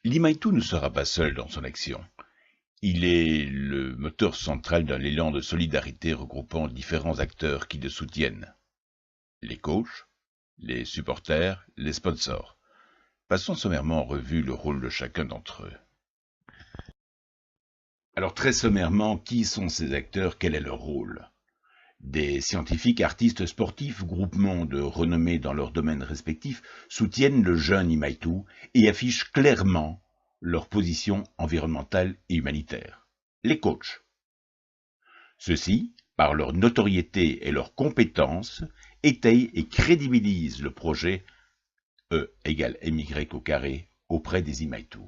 L'Imaitu ne sera pas seul dans son action. Il est le moteur central d'un élan de solidarité regroupant différents acteurs qui le soutiennent. Les coachs, les supporters, les sponsors. Passons sommairement en revue le rôle de chacun d'entre eux. Alors très sommairement, qui sont ces acteurs? Quel est leur rôle? Des scientifiques, artistes, sportifs, groupements de renommée dans leurs domaines respectifs soutiennent le jeune Imaitu et affichent clairement leur position environnementale et humanitaire. Les coachs. Ceux-ci, par leur notoriété et leurs compétences, étayent et crédibilisent le projet E égale MY au carré auprès des Imaitu.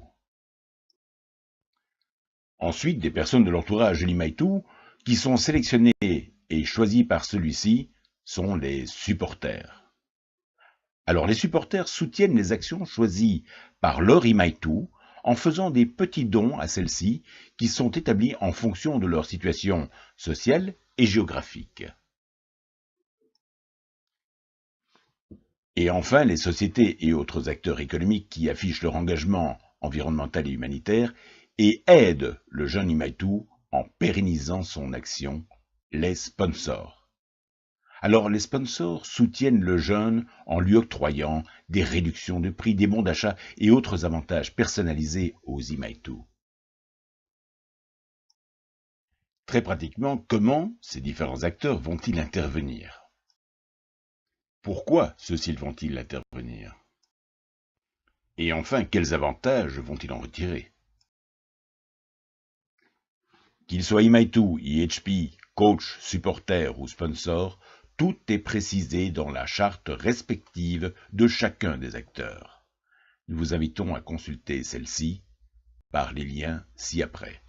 Ensuite, des personnes de l'entourage de l'Imaitu qui sont sélectionnées et choisies par celui-ci sont les supporters. Alors les supporters soutiennent les actions choisies par leur Imaitu en faisant des petits dons à celles-ci qui sont établis en fonction de leur situation sociale et géographique. Et enfin, les sociétés et autres acteurs économiques qui affichent leur engagement environnemental et humanitaire et aident le jeune Imaitu en pérennisant son action, les sponsors. Alors les sponsors soutiennent le jeune en lui octroyant des réductions de prix, des bons d'achat et autres avantages personnalisés aux Imaitu. Très pratiquement, comment ces différents acteurs vont-ils intervenir? Pourquoi ceux-ci vont-ils intervenir? Et enfin, quels avantages vont-ils en retirer? Qu'ils soient Imaitu, IHP, coach, supporter ou sponsor, tout est précisé dans la charte respective de chacun des acteurs. Nous vous invitons à consulter celle-ci par les liens ci-après.